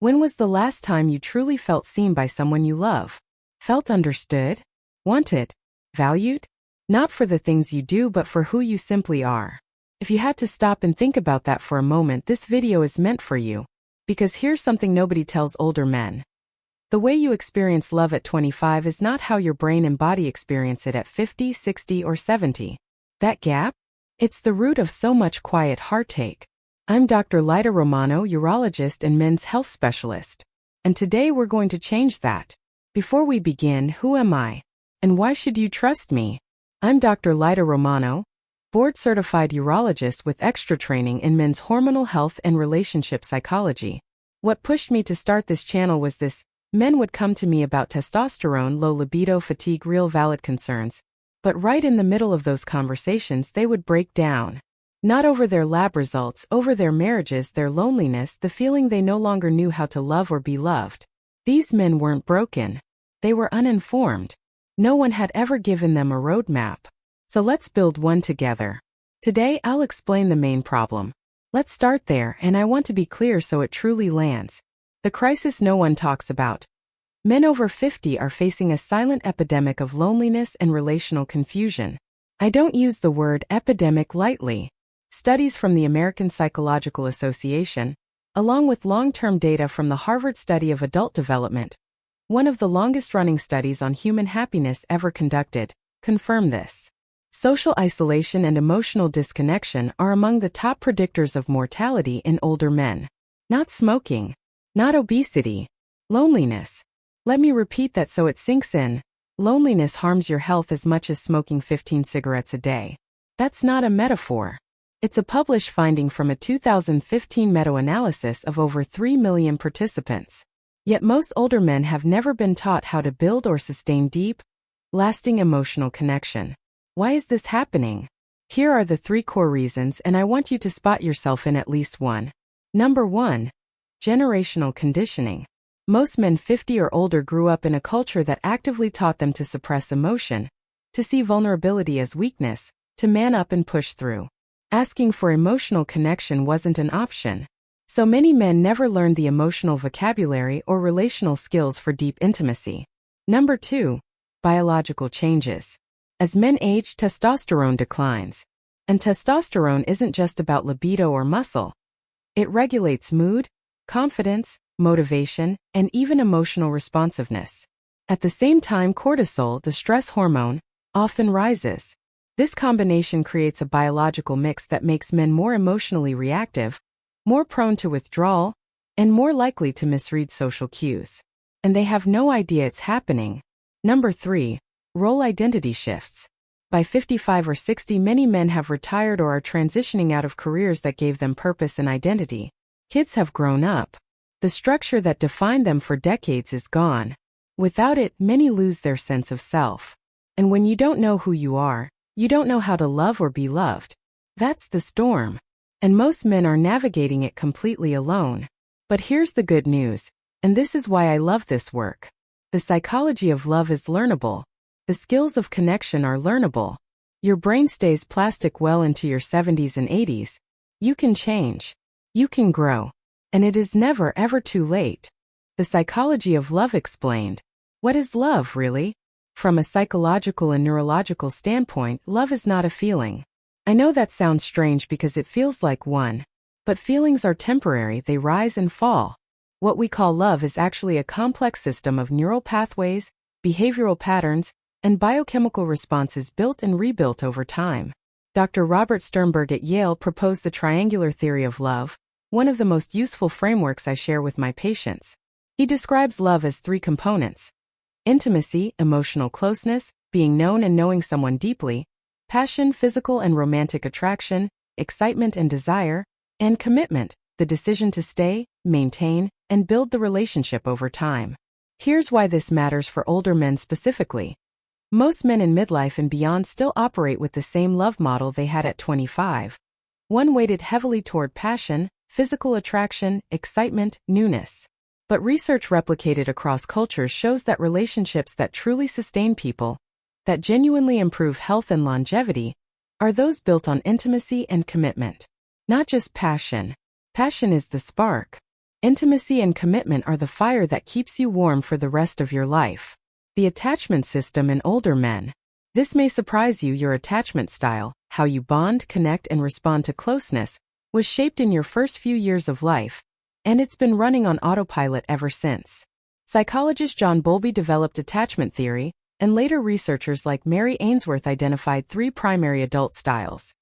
When was the last time you truly felt seen by someone you love? Felt understood? Wanted? Valued? Not for the things you do but for who you simply are. If you had to stop and think about that for a moment, this video is meant for you. Because here's something nobody tells older men. The way you experience love at 25 is not how your brain and body experience it at 50, 60, or 70. That gap? It's the root of so much quiet heartache. I'm Dr. Lyda Romano, urologist and men's health specialist. And today we're going to change that. Before we begin, who am I? And why should you trust me? I'm Dr. Lyda Romano, board-certified urologist with extra training in men's hormonal health and relationship psychology. What pushed me to start this channel was this. Men would come to me about testosterone, low libido, fatigue, real valid concerns. But right in the middle of those conversations, they would break down. Not over their lab results, over their marriages, their loneliness, the feeling they no longer knew how to love or be loved. These men weren't broken. They were uninformed. No one had ever given them a roadmap. So let's build one together. Today, I'll explain the main problem. Let's start there, and I want to be clear so it truly lands. The crisis no one talks about. Men over 50 are facing a silent epidemic of loneliness and relational confusion. I don't use the word epidemic lightly. Studies from the American Psychological Association, along with long-term data from the Harvard Study of Adult Development, one of the longest-running studies on human happiness ever conducted, confirm this. Social isolation and emotional disconnection are among the top predictors of mortality in older men. Not smoking. Not obesity. Loneliness. Let me repeat that so it sinks in. Loneliness harms your health as much as smoking 15 cigarettes a day. That's not a metaphor. It's a published finding from a 2015 meta-analysis of over 3 million participants. Yet most older men have never been taught how to build or sustain deep, lasting emotional connection. Why is this happening? Here are the 3 core reasons, and I want you to spot yourself in at least one. Number 1. Generational conditioning. Most men 50 or older grew up in a culture that actively taught them to suppress emotion, to see vulnerability as weakness, to man up and push through. Asking for emotional connection wasn't an option. So many men never learned the emotional vocabulary or relational skills for deep intimacy. Number 2. Biological changes. As men age, testosterone declines. And testosterone isn't just about libido or muscle. It regulates mood, confidence, motivation, and even emotional responsiveness. At the same time, cortisol, the stress hormone, often rises. This combination creates a biological mix that makes men more emotionally reactive, more prone to withdrawal, and more likely to misread social cues. And they have no idea it's happening. Number 3. Role identity shifts. By 55 or 60, many men have retired or are transitioning out of careers that gave them purpose and identity. Kids have grown up. The structure that defined them for decades is gone. Without it, many lose their sense of self. And when you don't know who you are, you don't know how to love or be loved. That's the storm. And most men are navigating it completely alone. But here's the good news, and this is why I love this work. The psychology of love is learnable. The skills of connection are learnable. Your brain stays plastic well into your 70s and 80s. You can change. You can grow. And it is never ever too late. The psychology of love explained. What is love, really? From a psychological and neurological standpoint, love is not a feeling. I know that sounds strange because it feels like one. But feelings are temporary, they rise and fall. What we call love is actually a complex system of neural pathways, behavioral patterns, and biochemical responses built and rebuilt over time. Dr. Robert Sternberg at Yale proposed the triangular theory of love, one of the most useful frameworks I share with my patients. He describes love as 3 components: intimacy, emotional closeness, being known and knowing someone deeply; passion, physical and romantic attraction; excitement and desire; and commitment, the decision to stay, maintain, and build the relationship over time. Here's why this matters for older men specifically. Most men in midlife and beyond still operate with the same love model they had at 25. One weighted heavily toward passion, physical attraction, excitement, newness. But research replicated across cultures shows that relationships that truly sustain people, that genuinely improve health and longevity, are those built on intimacy and commitment. Not just passion. Passion is the spark. Intimacy and commitment are the fire that keeps you warm for the rest of your life. The attachment system in older men. This may surprise you. Your attachment style, how you bond, connect, and respond to closeness, was shaped in your first few years of life, and it's been running on autopilot ever since. Psychologist John Bowlby developed attachment theory, and later researchers like Mary Ainsworth identified 3 primary adult styles.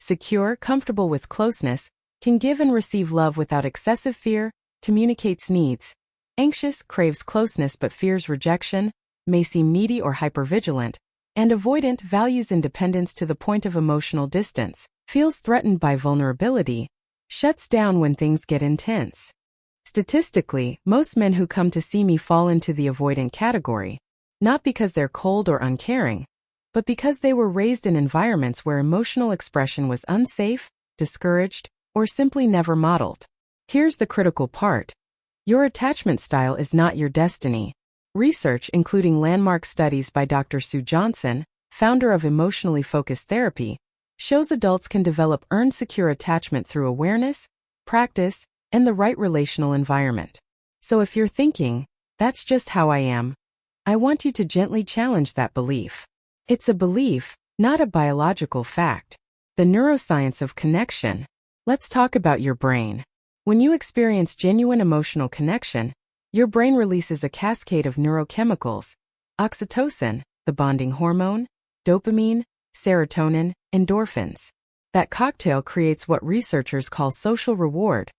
Secure, comfortable with closeness, can give and receive love without excessive fear, communicates needs. Anxious, craves closeness but fears rejection, may seem needy or hypervigilant. And avoidant, values independence to the point of emotional distance, feels threatened by vulnerability, shuts down when things get intense. Statistically, most men who come to see me fall into the avoidant category, not because they're cold or uncaring, but because they were raised in environments where emotional expression was unsafe, discouraged, or simply never modeled. Here's the critical part. Your attachment style is not your destiny. Research, including landmark studies by Dr. Sue Johnson, founder of Emotionally Focused Therapy, shows adults can develop earned secure attachment through awareness, practice, and the right relational environment. So if you're thinking, that's just how I am, I want you to gently challenge that belief. It's a belief, not a biological fact. The neuroscience of connection. Let's talk about your brain. When you experience genuine emotional connection, your brain releases a cascade of neurochemicals: oxytocin, the bonding hormone, dopamine, serotonin, endorphins. That cocktail creates what researchers call social reward,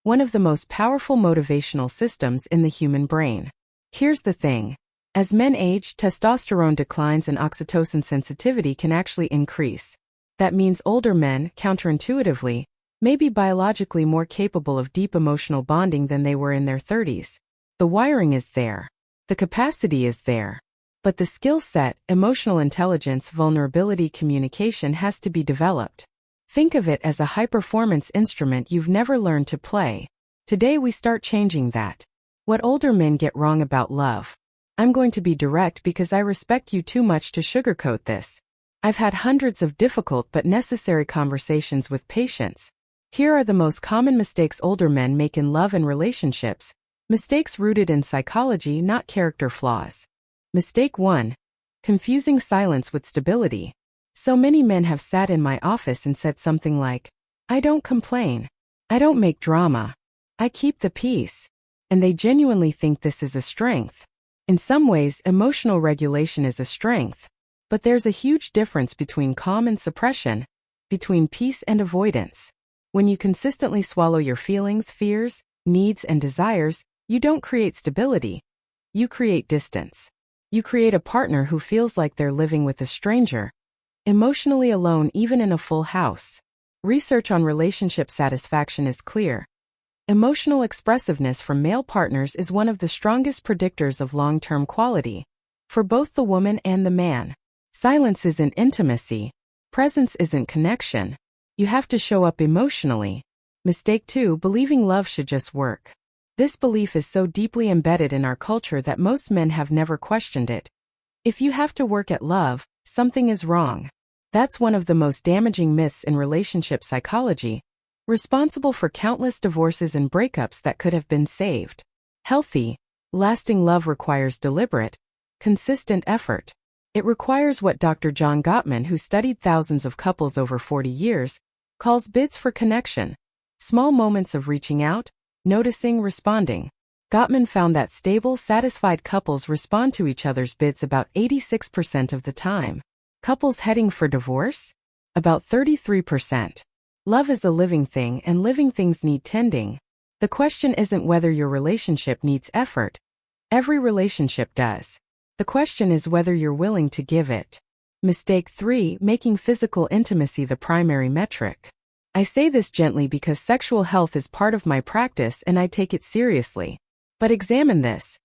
one of the most powerful motivational systems in the human brain. Here's the thing. As men age, testosterone declines and oxytocin sensitivity can actually increase. That means older men, counterintuitively, may be biologically more capable of deep emotional bonding than they were in their 30s. The wiring is there. The capacity is there. But the skill set, emotional intelligence, vulnerability, communication has to be developed. Think of it as a high-performance instrument you've never learned to play. Today we start changing that. What older men get wrong about love. I'm going to be direct because I respect you too much to sugarcoat this. I've had hundreds of difficult but necessary conversations with patients. Here are the most common mistakes older men make in love and relationships. Mistakes rooted in psychology, not character flaws. Mistake 1. Confusing silence with stability. So many men have sat in my office and said something like, "I don't complain. I don't make drama. I keep the peace." And they genuinely think this is a strength. In some ways, emotional regulation is a strength. But there's a huge difference between calm and suppression, between peace and avoidance. When you consistently swallow your feelings, fears, needs, and desires, you don't create stability. You create distance. You create a partner who feels like they're living with a stranger, emotionally alone even in a full house. Research on relationship satisfaction is clear. Emotional expressiveness from male partners is one of the strongest predictors of long-term quality, for both the woman and the man. Silence isn't intimacy. Presence isn't connection. You have to show up emotionally. Mistake 2. Believing love should just work. This belief is so deeply embedded in our culture that most men have never questioned it. If you have to work at love, something is wrong. That's one of the most damaging myths in relationship psychology, responsible for countless divorces and breakups that could have been saved. Healthy, lasting love requires deliberate, consistent effort. It requires what Dr. John Gottman, who studied thousands of couples over 40 years, calls bids for connection. Small moments of reaching out, noticing, responding. Gottman found that stable, satisfied couples respond to each other's bids about 86% of the time. Couples heading for divorce? About 33%. Love is a living thing, and living things need tending. The question isn't whether your relationship needs effort. Every relationship does. The question is whether you're willing to give it. Mistake 3. Making physical intimacy the primary metric. I say this gently because sexual health is part of my practice and I take it seriously. But examine this.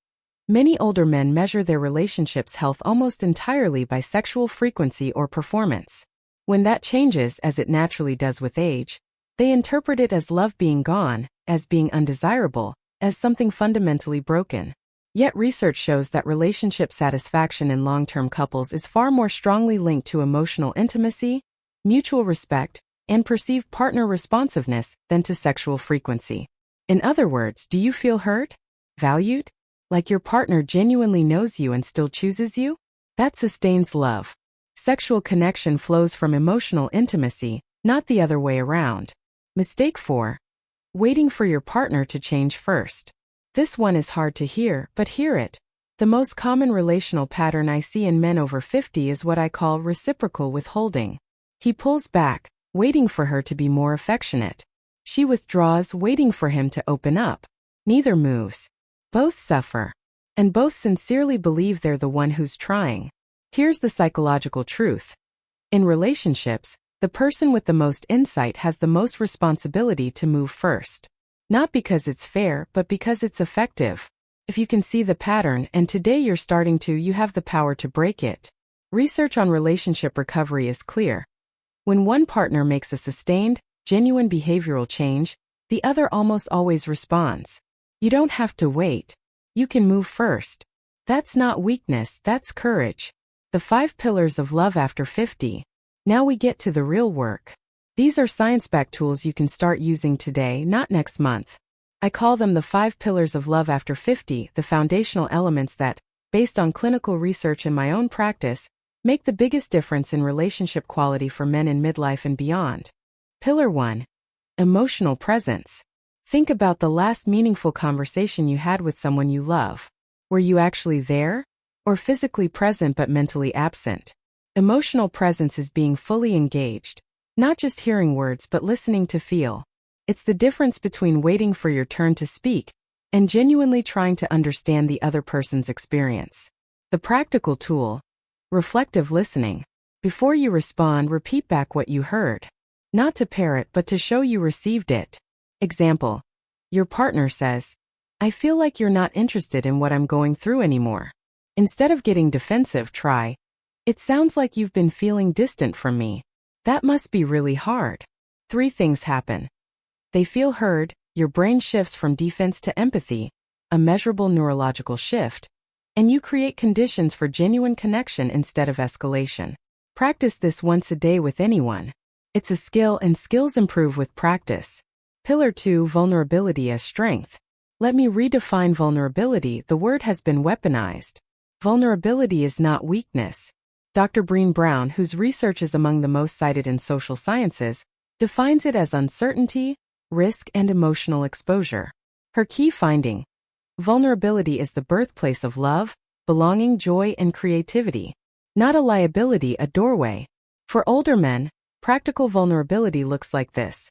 Many older men measure their relationship's health almost entirely by sexual frequency or performance. When that changes, as it naturally does with age, they interpret it as love being gone, as being undesirable, as something fundamentally broken. Yet research shows that relationship satisfaction in long-term couples is far more strongly linked to emotional intimacy, mutual respect, and perceived partner responsiveness than to sexual frequency. In other words, do you feel heard? Valued? Like your partner genuinely knows you and still chooses you? That sustains love. Sexual connection flows from emotional intimacy, not the other way around. Mistake 4. Waiting for your partner to change first. This one is hard to hear, but hear it. The most common relational pattern I see in men over 50 is what I call reciprocal withholding. He pulls back, waiting for her to be more affectionate. She withdraws, waiting for him to open up. Neither moves. Both suffer. And both sincerely believe they're the one who's trying. Here's the psychological truth. In relationships, the person with the most insight has the most responsibility to move first. Not because it's fair, but because it's effective. If you can see the pattern, and today you're starting to, you have the power to break it. Research on relationship recovery is clear. When one partner makes a sustained, genuine behavioral change, the other almost always responds. You don't have to wait. You can move first. That's not weakness, that's courage. The 5 pillars of love after 50. Now we get to the real work. These are science-backed tools you can start using today, not next month. I call them the 5 pillars of love after 50, the foundational elements that, based on clinical research and my own practice, make the biggest difference in relationship quality for men in midlife and beyond. Pillar 1. Emotional presence. Think about the last meaningful conversation you had with someone you love. Were you actually there? Or physically present but mentally absent? Emotional presence is being fully engaged, not just hearing words but listening to feel. It's the difference between waiting for your turn to speak and genuinely trying to understand the other person's experience. The practical tool. Reflective listening. Before you respond, repeat back what you heard. Not to parrot, but to show you received it. Example. Your partner says, "I feel like you're not interested in what I'm going through anymore." Instead of getting defensive, try, "It sounds like you've been feeling distant from me. That must be really hard." 3 things happen. They feel heard, your brain shifts from defense to empathy, a measurable neurological shift, and you create conditions for genuine connection instead of escalation. Practice this once a day with anyone. It's a skill, and skills improve with practice. Pillar 2. Vulnerability as strength. Let me redefine vulnerability. The word has been weaponized. Vulnerability is not weakness. Dr. Brené Brown, whose research is among the most cited in social sciences, defines it as uncertainty, risk, and emotional exposure. Her key finding: vulnerability is the birthplace of love, belonging, joy, and creativity. Not a liability, a doorway. For older men, practical vulnerability looks like this.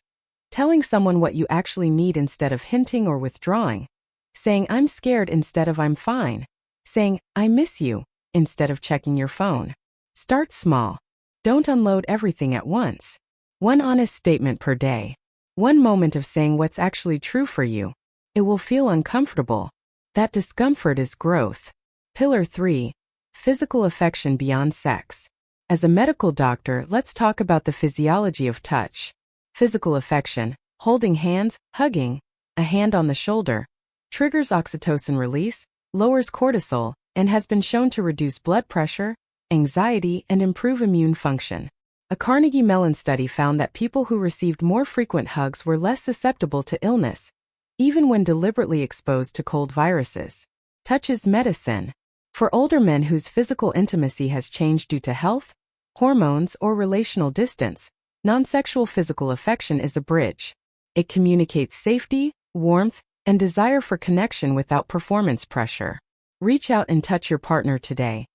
Telling someone what you actually need instead of hinting or withdrawing. Saying "I'm scared" instead of "I'm fine." Saying "I miss you" instead of checking your phone. Start small. Don't unload everything at once. 1 honest statement per day. 1 moment of saying what's actually true for you. It will feel uncomfortable. That discomfort is growth. Pillar 3. Physical affection beyond sex. As a medical doctor, let's talk about the physiology of touch. Physical affection, holding hands, hugging, a hand on the shoulder, triggers oxytocin release, lowers cortisol, and has been shown to reduce blood pressure, anxiety, and improve immune function. A Carnegie Mellon study found that people who received more frequent hugs were less susceptible to illness, even when deliberately exposed to cold viruses. Touch is medicine. For older men whose physical intimacy has changed due to health, hormones, or relational distance, non-sexual physical affection is a bridge. It communicates safety, warmth, and desire for connection without performance pressure. Reach out and touch your partner today.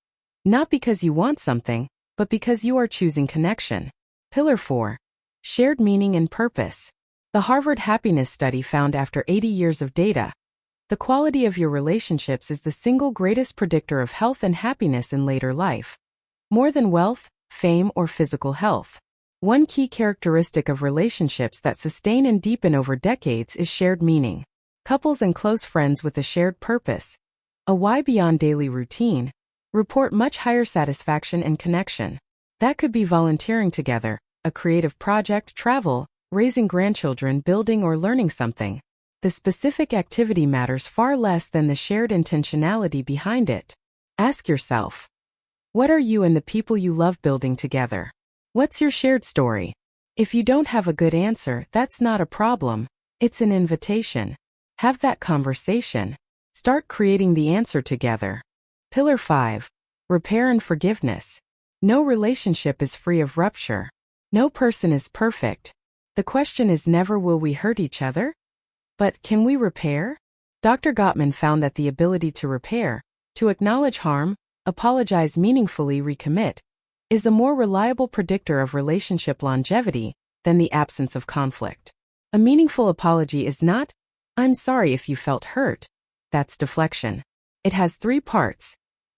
Not because you want something, but because you are choosing connection. Pillar 4. Shared meaning and purpose. The Harvard Happiness Study found after 80 years of data, the quality of your relationships is the single greatest predictor of health and happiness in later life. More than wealth, fame, or physical health. One key characteristic of relationships that sustain and deepen over decades is shared meaning. Couples and close friends with a shared purpose, a why beyond daily routine, report much higher satisfaction and connection. That could be volunteering together, a creative project, travel, raising grandchildren, building, or learning something. The specific activity matters far less than the shared intentionality behind it. Ask yourself, what are you and the people you love building together? What's your shared story? If you don't have a good answer, that's not a problem. It's an invitation. Have that conversation. Start creating the answer together. Pillar 5. Repair and forgiveness. No relationship is free of rupture. No person is perfect. The question is never will we hurt each other? But can we repair? Dr. Gottman found that the ability to repair, to acknowledge harm, apologize meaningfully, recommit, is a more reliable predictor of relationship longevity than the absence of conflict. A meaningful apology is not, "I'm sorry if you felt hurt." That's deflection. It has 3 parts: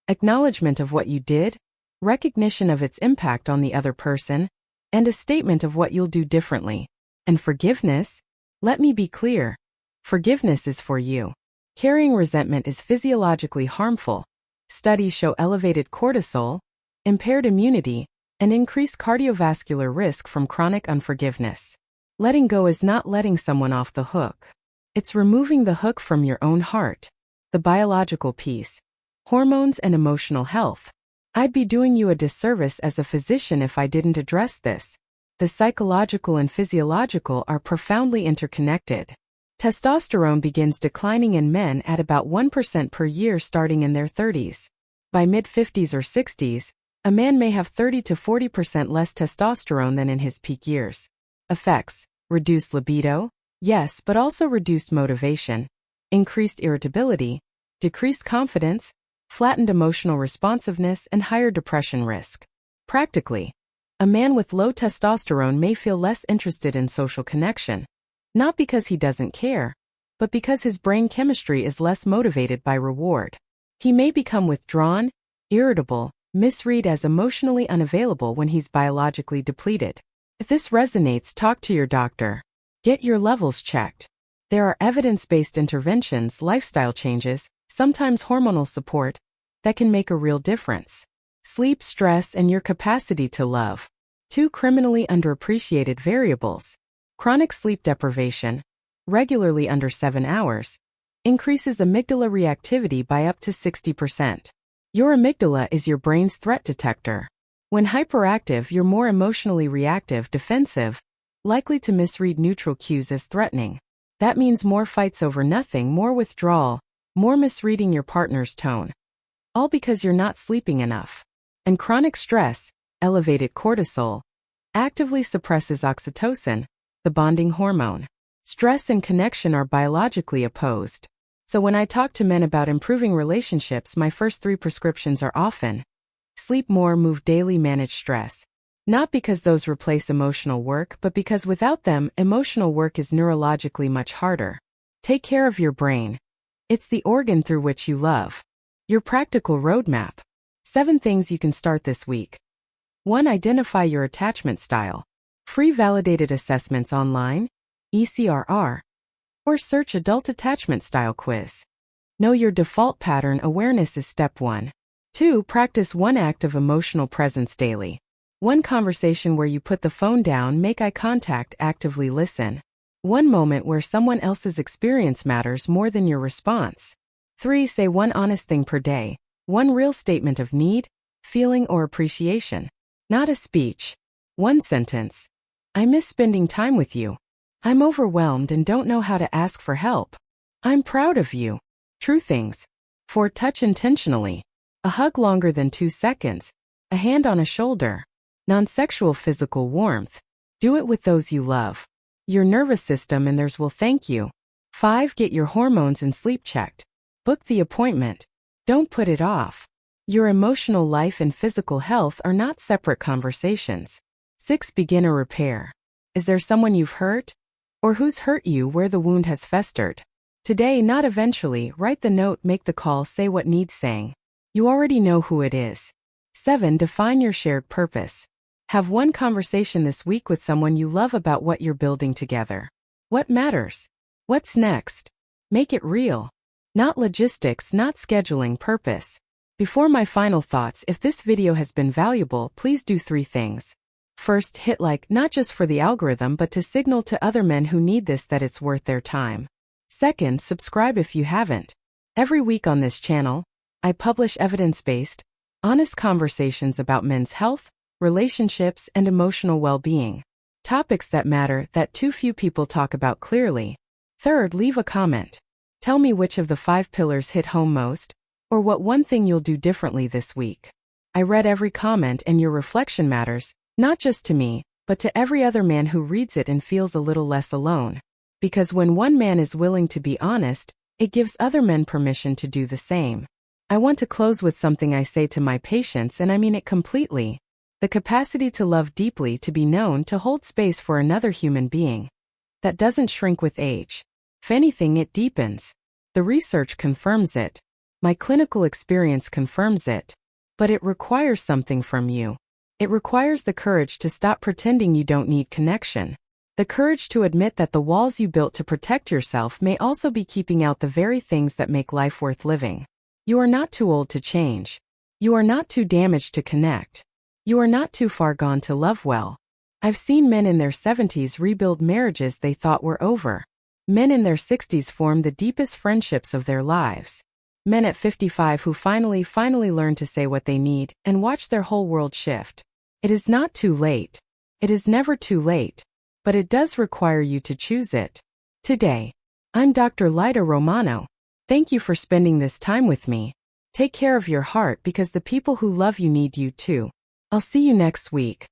acknowledgement of what you did, recognition of its impact on the other person, and a statement of what you'll do differently. And forgiveness? Let me be clear. Forgiveness is for you. Carrying resentment is physiologically harmful. Studies show elevated cortisol, impaired immunity, and increased cardiovascular risk from chronic unforgiveness. Letting go is not letting someone off the hook. It's removing the hook from your own heart. The biological piece. Hormones and emotional health. I'd be doing you a disservice as a physician if I didn't address this. The psychological and physiological are profoundly interconnected. Testosterone begins declining in men at about 1% per year starting in their 30s. By mid-50s or 60s, a man may have 30 to 40% less testosterone than in his peak years. Effects: reduced libido, yes, but also reduced motivation, increased irritability, decreased confidence, flattened emotional responsiveness, and higher depression risk. Practically, a man with low testosterone may feel less interested in social connection, not because he doesn't care, but because his brain chemistry is less motivated by reward. He may become withdrawn, irritable, misread as emotionally unavailable when he's biologically depleted. If this resonates, talk to your doctor. Get your levels checked. There are evidence-based interventions, lifestyle changes, sometimes hormonal support, that can make a real difference. Sleep, stress, and your capacity to love. 2 criminally underappreciated variables. Chronic sleep deprivation, regularly under 7 hours, increases amygdala reactivity by up to 60%. Your amygdala is your brain's threat detector. When hyperactive, you're more emotionally reactive, defensive, likely to misread neutral cues as threatening. That means more fights over nothing, more withdrawal, more misreading your partner's tone. All because you're not sleeping enough. And chronic stress, elevated cortisol, actively suppresses oxytocin, the bonding hormone. Stress and connection are biologically opposed. So when I talk to men about improving relationships, my first 3 prescriptions are often: sleep more, move daily, manage stress. Not because those replace emotional work, but because without them, emotional work is neurologically much harder. Take care of your brain. It's the organ through which you love. Your practical roadmap. 7 things you can start this week. 1. Identify your attachment style. Free validated assessments online, ECRR, or search Adult Attachment Style Quiz. Know your default pattern. Awareness is step 1. 2. Practice 1 act of emotional presence daily. 1 conversation where you put the phone down, make eye contact, actively listen. 1 moment where someone else's experience matters more than your response. 3. Say 1 honest thing per day. 1 real statement of need, feeling, or appreciation. Not a speech. 1 sentence. I miss spending time with you. I'm overwhelmed and don't know how to ask for help. I'm proud of you. True things. 4. Touch intentionally. A hug longer than 2 seconds. A hand on a shoulder. Non-sexual physical warmth. Do it with those you love. Your nervous system and theirs will thank you. 5. Get your hormones and sleep checked. Book the appointment. Don't put it off. Your emotional life and physical health are not separate conversations. 6. Begin a repair. Is there someone you've hurt? Or who's hurt you where the wound has festered? Today, not eventually. Write the note, make the call, say what needs saying. You already know who it is. 7. Define your shared purpose. Have 1 conversation this week with someone you love about what you're building together. What matters? What's next? Make it real. Not logistics, not scheduling, purpose. Before my final thoughts, if this video has been valuable, please do 3 things. First, hit like, not just for the algorithm but to signal to other men who need this that it's worth their time. Second, subscribe if you haven't. Every week on this channel, I publish evidence-based, honest conversations about men's health, relationships, and emotional well-being. Topics that matter that too few people talk about clearly. Third, leave a comment. Tell me which of the 5 pillars hit home most, or what one thing you'll do differently this week. I read every comment, and your reflection matters, not just to me, but to every other man who reads it and feels a little less alone. Because when one man is willing to be honest, it gives other men permission to do the same. I want to close with something I say to my patients, and I mean it completely. The capacity to love deeply, to be known, to hold space for another human being. That doesn't shrink with age. If anything, it deepens. The research confirms it. My clinical experience confirms it. But it requires something from you. It requires the courage to stop pretending you don't need connection. The courage to admit that the walls you built to protect yourself may also be keeping out the very things that make life worth living. You are not too old to change. You are not too damaged to connect. You are not too far gone to love well. I've seen men in their 70s rebuild marriages they thought were over. Men in their 60s form the deepest friendships of their lives. Men at 55 who finally learn to say what they need and watch their whole world shift. It is not too late. It is never too late. But it does require you to choose it. Today. I'm Dr. Lyda Romano. Thank you for spending this time with me. Take care of your heart, because the people who love you need you too. I'll see you next week.